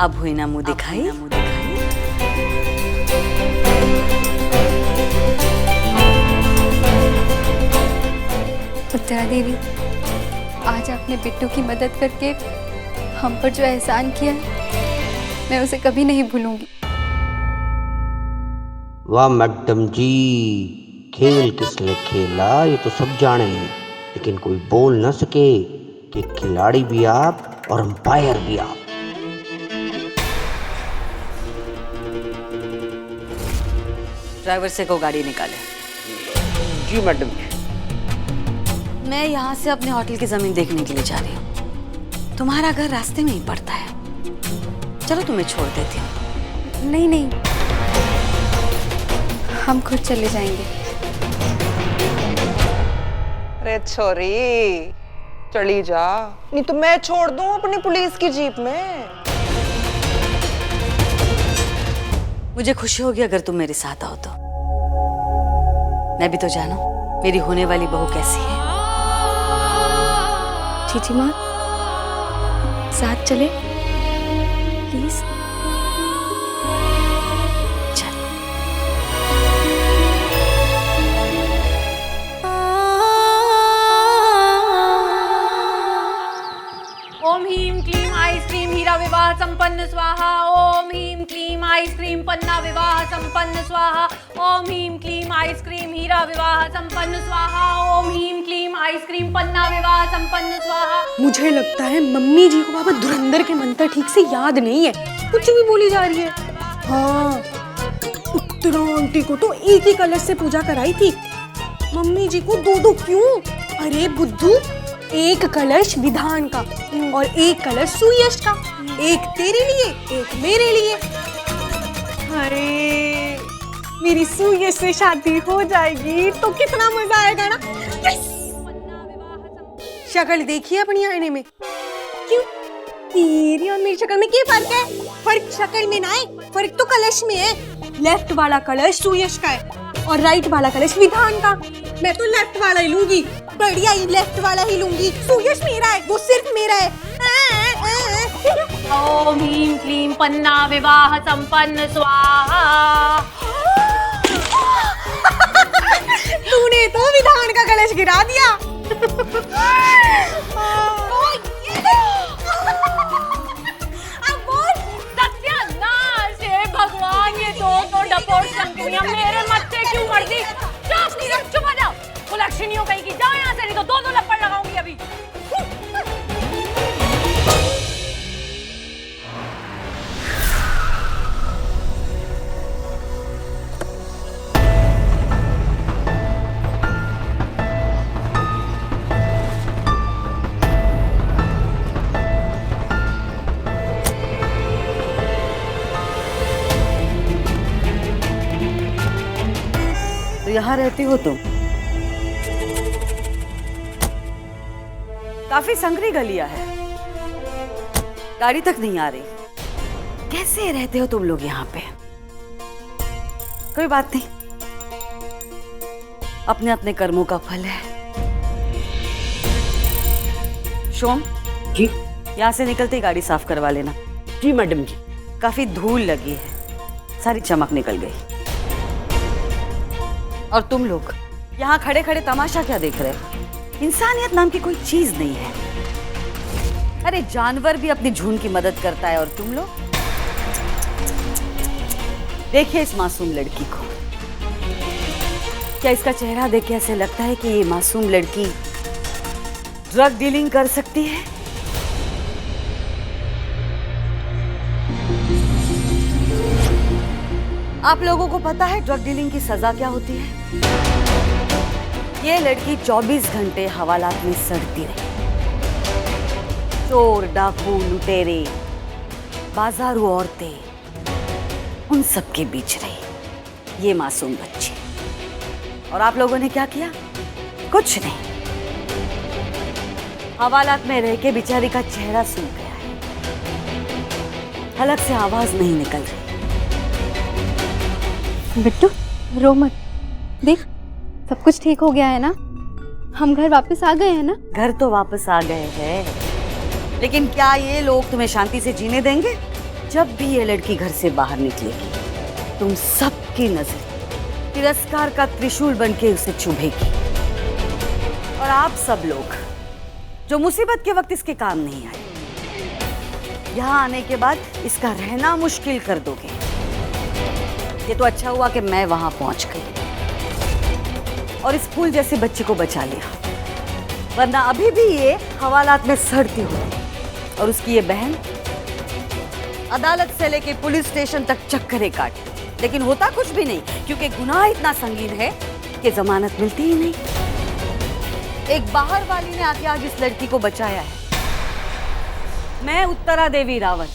अब हुई ना मुंह दिखाई। उत्तरा देवी, आज आपने बिट्टू की मदद करके हम पर जो एहसान किया है, मैं उसे कभी नहीं भूलूंगी। वाह मैडम जी, खेल किसने खेला ये तो सब जाने हैं, लेकिन कोई बोल न सके कि खिलाड़ी भी आप और अंपायर भी आप। ड्राइवर से को गाड़ी निकाले। जी मैडम। मैं यहाँ से अपने होटल की जमीन देखने के लिए जा रही हूँ। तुम्हारा घर रास्ते में ही पड़ता है। चलो तुम्हें छोड़ देती हूँ। नहीं नहीं, हम खुद चले जाएंगे। अरे छोरी, चली जा, नहीं तो मैं छोड़ दूं अपनी पुलिस की जीप में। मुझे खुशी होगी अगर तुम मेरे साथ आओ तो। मैं भी तो जानूं मेरी होने वाली बहू कैसी है। चीची माँ, साथ चले प्लीज। चल। ओम ह्रीं क्लीं आइसक्रीम हीरा विवाह संपन्न स्वाहा। ओम ह्रीं क्लीं आइसक्रीम पन्ना विवाह संपन्न स्वाहा। ओम ह्रीं क्लीं आइसक्रीम हीरा विवाह संपन्न स्वाहा। ओम ह्रीं क्लीं आइसक्रीम पन्ना विवाह संपन्न स्वाहा। मुझे लगता है मम्मी जी को बाबा धुरंधर के मंत्र ठीक से याद नहीं है, कुछ भी बोली जा रही है। हाँ, उत्तरा आंटी को तो एक ही कलश से पूजा कराई थी, मम्मी जी को दो दो क्यों? अरे बुद्धू, एक कलश विधान का और एक कलश सुयश का, एक तेरे लिए एक मेरे लिए। अरे मेरी सुयश से शादी हो जाएगी तो कितना मजा आएगा ना। शक्ल देखिए अपनी आईने में, क्यों तेरी और मेरी शक्ल में क्या फर्क है? फर्क शक्ल में ना है, फर्क तो कलश में है। लेफ्ट वाला कलश सुयश का है और राइट वाला कलश विधान का। मैं तो लेफ्ट वाला ही लूंगी, बढ़िया ही लेफ्ट वाला ही लूंगी। सुयश मेरा है, वो सिर्फ मेरा है। ओम ह्रीं क्लीं पन्ना विवाह संपन्न स्वाहा। तूने तो विधान का कलश गिरा दिया। सत्यानाश है भगवान, ये दो डपोर शंकरियां मेरे मत्थे क्यों मरती? चुप हो जाओ, कुलक्षणियों कहीं की, जाओ यहाँ से, नहीं तो दो लपड़ लगाऊंगी अभी। तो यहाँ रहती हो तुम? काफी संकरी गलियां है, गाड़ी तक नहीं आ रही। कैसे रहते हो तुम लोग यहाँ पे? कोई बात नहीं, अपने अपने कर्मों का फल है। शोम जी। यहाँ से निकलते ही गाड़ी साफ करवा लेना। जी मैडम जी। काफी धूल लगी है, सारी चमक निकल गई। और तुम लोग यहाँ खड़े खड़े तमाशा क्या देख रहे हो? इंसानियत नाम की कोई चीज नहीं है। अरे जानवर भी अपनी झुंड की मदद करता है, और तुम लोग देखिए इस मासूम लड़की को। क्या इसका चेहरा देख के ऐसे लगता है कि ये मासूम लड़की ड्रग डीलिंग कर सकती है? आप लोगों को पता है ड्रग डीलिंग की सजा क्या होती है? ये लड़की 24 घंटे हवालात में सड़ती रही। चोर, डाकू, लुटेरे, बाजारू औरतें, उन सब के बीच रही ये मासूम बच्ची। और आप लोगों ने क्या किया? कुछ नहीं। हवालात में रह के बेचारी का चेहरा सूख गया है, हलक से आवाज नहीं निकल रही। बिट्टू रो मत, देख सब कुछ ठीक हो गया है ना, हम घर वापस आ गए हैं ना। घर तो वापस आ गए हैं, लेकिन क्या ये लोग तुम्हें शांति से जीने देंगे? जब भी ये लड़की घर से बाहर निकलेगी, तुम सबकी नजर तिरस्कार का त्रिशूल बनके उसे चुभेगी। और आप सब लोग जो मुसीबत के वक्त इसके काम नहीं आए, यहाँ आने के बाद इसका रहना मुश्किल कर दोगे। ये तो अच्छा हुआ कि मैं वहां पहुंच गई और इस फूल जैसे बच्चे को बचा लिया, वरना अभी भी ये हवालात में सड़ती होती और उसकी ये बहन अदालत से लेके पुलिस स्टेशन तक चक्करें काटती। लेकिन होता कुछ भी नहीं, क्योंकि गुनाह इतना संगीन है कि जमानत मिलती ही नहीं। एक बाहर वाली ने आके आज इस लड़की को बचाया है। मैं उत्तरा देवी रावत।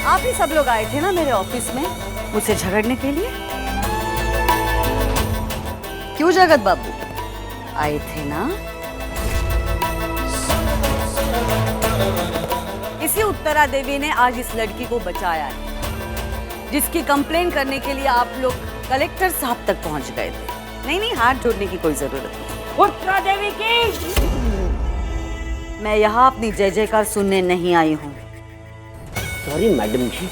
आप ही सब लोग आए थे ना मेरे ऑफिस में मुझसे झगड़ने के लिए? क्यों जगत बाबू आए थे ना? इसी उत्तरा देवी ने आज इस लड़की को बचाया है, जिसकी कंप्लेन करने के लिए आप लोग कलेक्टर साहब तक पहुंच गए थे। नहीं, हाथ जोड़ने की कोई जरूरत नहीं। उत्तरा देवी की मैं यहाँ अपनी जय जयकार सुनने नहीं आई हूँ। सॉरी मैडम जी।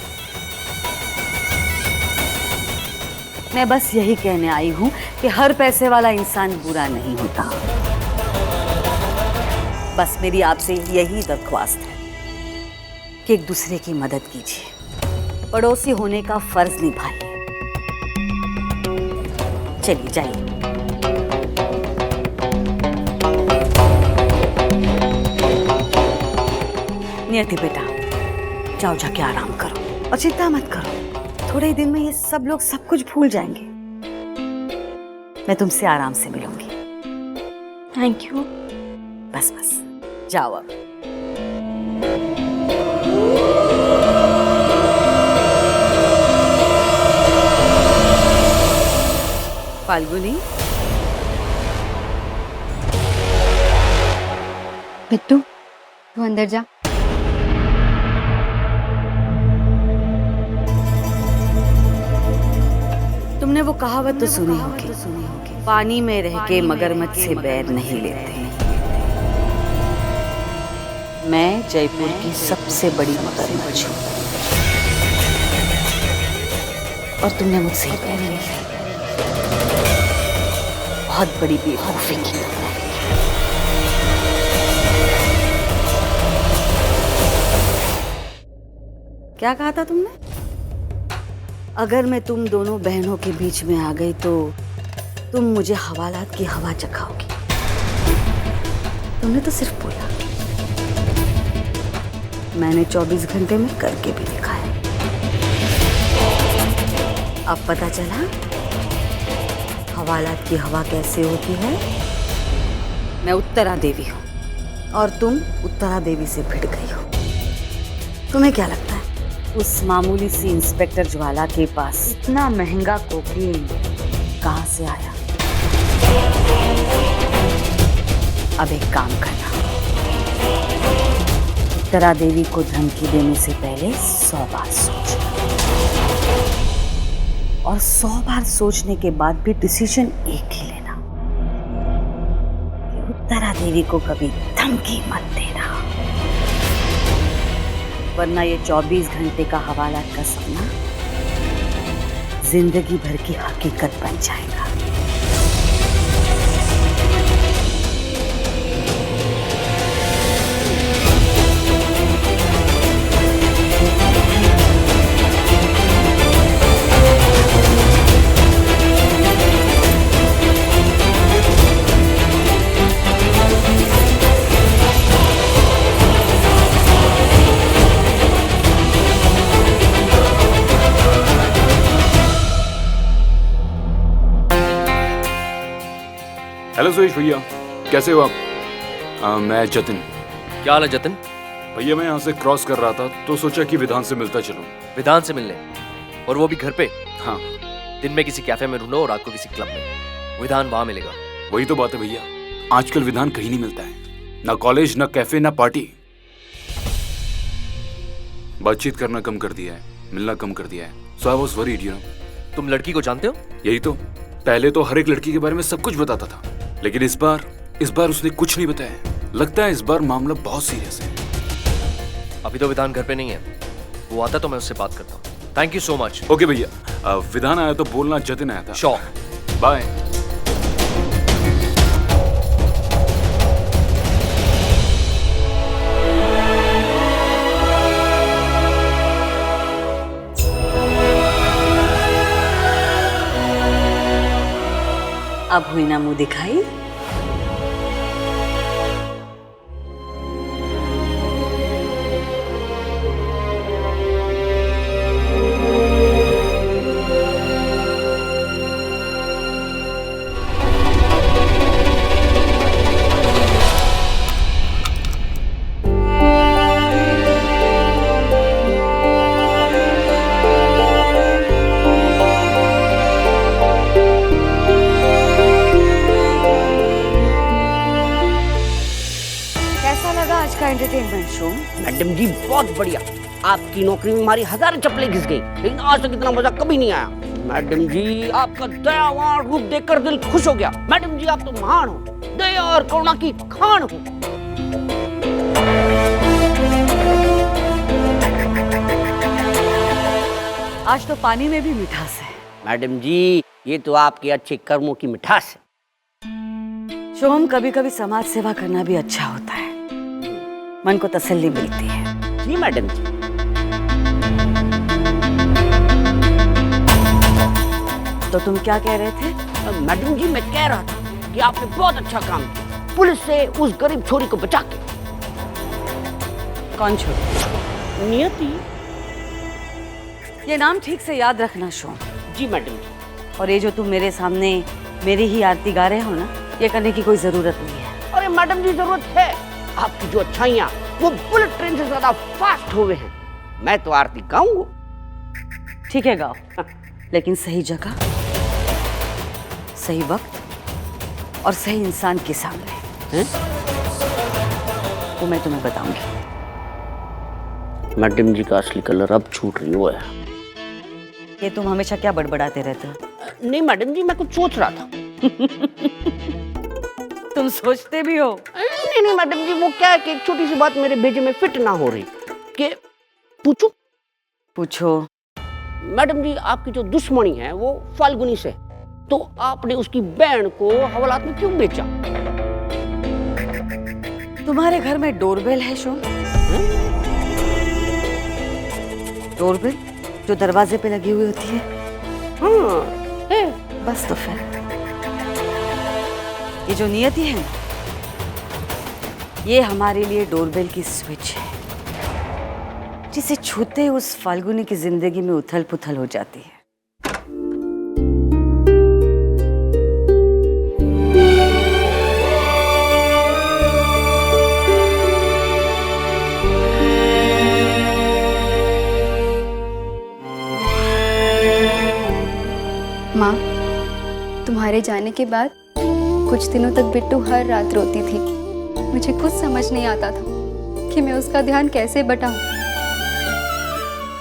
मैं बस यही कहने आई हूँ कि हर पैसे वाला इंसान बुरा नहीं होता। बस मेरी आपसे यही दरख्वास्त है कि एक दूसरे की मदद कीजिए, पड़ोसी होने का फर्ज निभाइए। चलिए जाइए। नियति बेटा, जाओ जाके आराम करो और चिंता मत करो। थोड़े ही दिन में ये सब लोग सब कुछ भूल जाएंगे। मैं तुमसे आराम से मिलूंगी। Thank you. बस जाओ अब। फाल्गुनी, बिट्टू तू अंदर जा। तुमने वो कहावत तो सुनी होगी, पानी में रह के मगरमच्छ से बैर नहीं लेते। मैं जयपुर की सबसे बड़ी मगरमच्छ हूँ और तुमने मुझसे ही बैर ली। बहुत बड़ी बेवकूफी की तुमने। क्या कहा था तुमने? अगर मैं तुम दोनों बहनों के बीच में आ गई तो तुम मुझे हवालात की हवा चखाओगी। तुमने तो सिर्फ बोला, मैंने 24 घंटे में करके भी दिखाया। अब पता चला हवालात की हवा कैसे होती है। मैं उत्तरा देवी हूँ और तुम उत्तरा देवी से भिड़ गई हो। तुम्हें क्या लगता है उस मामूली सी इंस्पेक्टर ज्वाला के पास इतना महंगा कोकीन कहाँ से आया? अब एक काम करना, उत्तरा देवी को धमकी देने से पहले 100 बार सोचना, और 100 बार सोचने के बाद भी डिसीजन एक ही लेना कि उत्तरा देवी को कभी धमकी मत देना, वरना ये 24 घंटे का हवालात का सपना जिंदगी भर की हकीकत बन जाएगा। हेलो सुरेश भैया, कैसे हो आप? मैं जतिन। क्या हाल है जतिन? भैया मैं यहाँ से क्रॉस कर रहा था तो सोचा कि विधान से मिलता चलूं। विधान से मिलने? और वो भी घर पे? हाँ। दिन में किसी कैफे में ढूंढो और रात को किसी क्लब में। विधान वहां मिलेगा। वही तो बात है भैया, आजकल विधान कहीं नहीं मिलता है, ना कॉलेज, ना कैफे, ना पार्टी। बातचीत करना कम कर दिया है, मिलना कम कर दिया है। So I was worried, you know. तुम लड़की को जानते हो? यही तो, पहले तो हर एक लड़की के बारे में सब कुछ बताता था, लेकिन इस बार उसने कुछ नहीं बताया। लगता है इस बार मामला बहुत सीरियस है। अभी तो विधान घर पे नहीं है, वो आता तो मैं उससे बात करता हूँ। Thank you so much. Okay भैया, विधान आया तो बोलना जतिन आया था। श्योर। बाय। अब हुई ना मुंह दिखाई। कैसा लगा आज का एंटरटेनमेंट शो? मैडम जी बहुत बढ़िया। आपकी नौकरी में हमारी हजारों चप्पलें घिस गई, लेकिन आज तक इतना मजा कभी नहीं आया। मैडम जी आपका दयावान रूप देखकर दिल खुश हो गया। मैडम जी आप तो महान हो, दया और करुणा की खान हो। आज तो पानी में भी मिठास है। मैडम जी ये तो आपके अच्छे कर्मों की मिठास है। शोम, कभी कभी समाज सेवा करना भी अच्छा होता है, मन को तसल्ली मिलती है। जी मैडम जी। तो तुम क्या कह रहे थे? मैडम जी मैं कह रहा था कि आपने बहुत अच्छा काम किया, पुलिस से उस गरीब छोरी को बचा के। कौन छोरी? नियति। ये नाम ठीक से याद रखना शोम। जी मैडम जी। और ये जो तुम मेरे सामने मेरी ही आरती गा रहे हो ना, ये करने की कोई जरूरत नहीं है। अरे मैडम जी जरूरत है। आपकी जो अच्छाइयाँ वो बुलेट ट्रेन से ज्यादा फास्ट हुए हैं। मैं तो आरती गाऊंगा। ठीक है गाओ, लेकिन सही जगह, सही वक्त और सही इंसान के सामने। वो मैं तुम्हें बताऊंगी। मैडम जी का असली कलर अब छूट रही हुआ है। ये तुम हमेशा क्या बड़बड़ाते रहते हो? नहीं मैडम जी मैं कुछ सोच रहा था। तुम सोचते भी हो? नहीं मैडम जी वो क्या है कि एक छोटी सी बात मेरे भेजे में फिट ना हो रही कि पूछूं? पूछो। मैडम जी आपकी जो दुश्मनी है वो फाल्गुनी से, तो आपने उसकी बहन को हवालात में क्यों बेचा? तुम्हारे घर में डोरबेल है शोम? डोरबेल जो दरवाजे पे लगी हुई होती है? हाँ है। बस तो फिर ये जो नियति है ना, ये हमारे लिए डोरबेल की स्विच है, जिसे छूते ही उस फाल्गुनी की जिंदगी में उथल पुथल हो जाती है। माँ, तुम्हारे जाने के बाद कुछ दिनों तक बिट्टू हर रात रोती थी। मुझे कुछ समझ नहीं आता था कि मैं उसका ध्यान कैसे बटाऊं।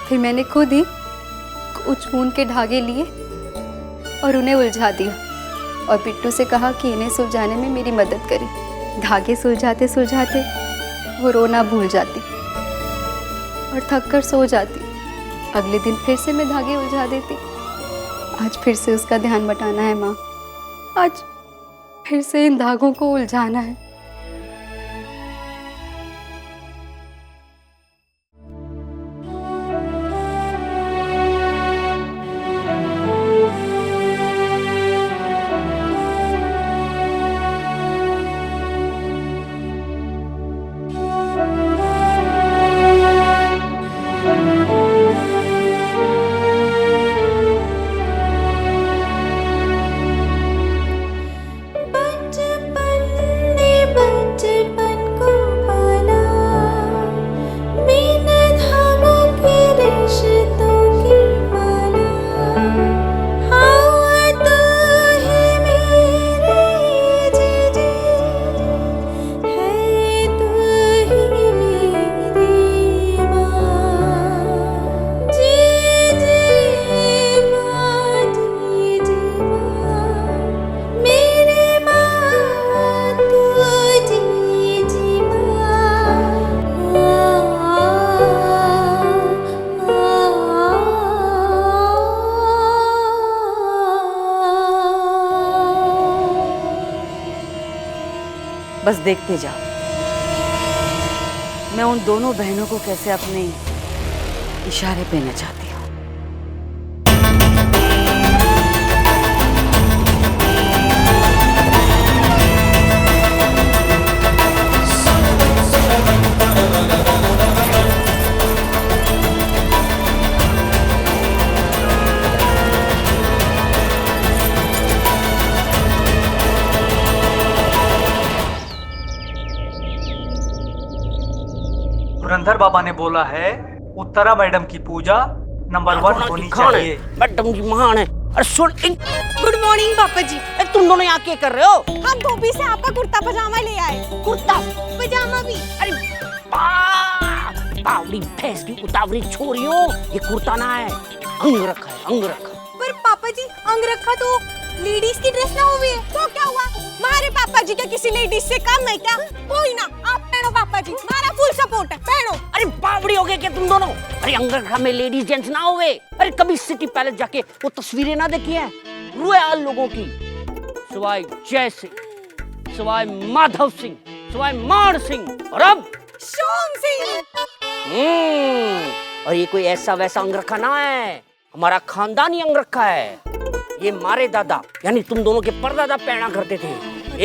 फिर मैंने खुद ही कुछ ऊन के धागे लिए और उन्हें उलझा दिया और बिट्टू से कहा कि इन्हें सुलझाने में मेरी मदद करे। धागे सुलझाते सुलझाते वो रोना भूल जाती और थक कर सो जाती। अगले दिन फिर से मैं धागे उलझा देती। आज फिर से उसका ध्यान बटाना है माँ। आज फिर से इन धागों को उलझाना है। देखते जाओ मैं उन दोनों बहनों को कैसे अपने इशारे पे नचाती हूँ। धुरंधर बाबा ने बोला है उत्तरा मैडम की पूजा नंबर 1 होनी चाहिए। मैडम जी महान है। अरे सुन गुड मॉर्निंग पापा जी। तुम दोनों यहाँ क्या कर रहे हो? हम धोबी से आपका कुर्ता पजामा ले आए। कुर्ता पजामा भी। अरे बावड़ी भैंस की उतावली छोरियों, ये कुर्ता ना है, अंग रखा है, अंग रखा। पर पापा जी अंग रखा तो लेडीज की ड्रेस ना हुई है तो क्या हुआ? हमारे पापा जी क्या किसी लेडीज से कम है क्या? कोई ना, आप पहनो पापा जी, हमारा फुल सपोर्ट है, पहनो। अरे बावड़ी हो गए क्या तुम दोनों? अरे अंग रखा में लेडीज जेंट्स ना हुए? अरे कभी सिटी पैलेस जाके वो तस्वीरें ना देखी है रॉयल लोगों की, सिवाय जय सिंह, सिवाय माधव सिंह, सिवाय मान सिंह और अब सोम सिंह। और ये कोई ऐसा वैसा अंग रखा ना है, हमारा खानदानी अंग रखा है। ये मारे दादा यानी तुम दोनों के परदादा पहना करते थे।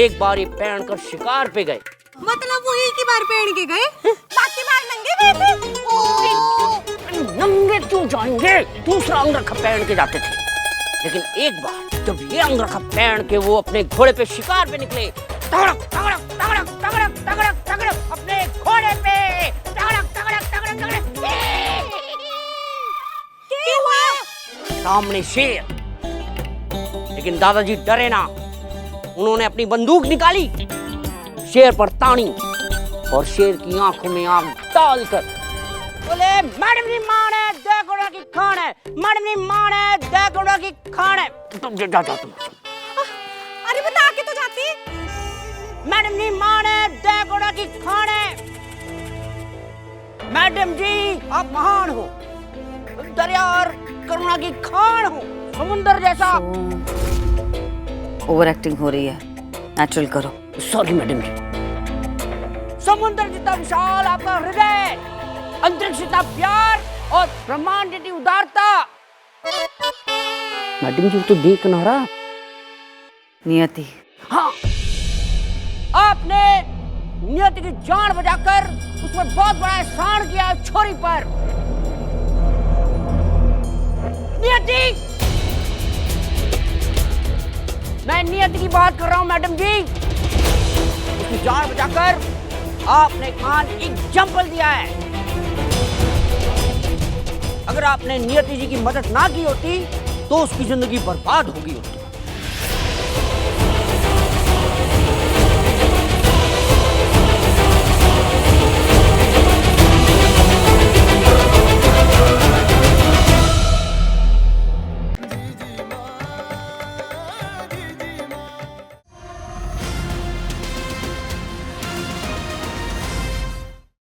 एक बार ये पहन कर शिकार पे गए। मतलब वो एक ही बार पहन के गए, बाकी बार नंगे गए थे। नंगे क्यों जाएंगे? दूसरा अंग रखा पहन के जाते थे। लेकिन एक बार जब ये अंग रखा पहन के वो अपने घोड़े पे शिकार पे निकले, तगड़क तगड़क तगड़क तगड़क तगड़क तगड़क अपने घोड़े पे तगड़क तगड़क तगड़क तगड़क, क्या हुआ? सामने शेर। लेकिन दादाजी डरे ना, उन्होंने अपनी बंदूक निकाली, शेर पर तानी और शेर की आंखों में आग डालकर बोले, मैडम जी मान है देखो ना कि खान है, मैडम जी मान है देखो ना कि खान है। तुम जा तुम। अरे बता के तो जाती। मैडम जी मान है देखो ना कि खान है। मैडम जी आप महान हो, दरिया और करुणा की खान हो, समुंदर जैसा। ओवर एक्टिंग हो रही है, नेचुरल करो। सॉरी मैडम जी। समुद्र जितना विशाल आपका हृदय, अंतरिक्ष जितना प्यार और ब्रह्मांड जितनी उदारता। मैडम जी तो देख ना रहा। नियति। हाँ, आपने नियति की जान बचाकर उस पर बहुत बड़ा एहसान किया छोरी पर। नियति, मैं नियति की बात कर रहा हूं मैडम जी। उसकी जान बचाकर आपने खान एग्जाम्पल दिया है। अगर आपने नियति जी की मदद ना की होती तो उसकी जिंदगी बर्बाद होगी होती।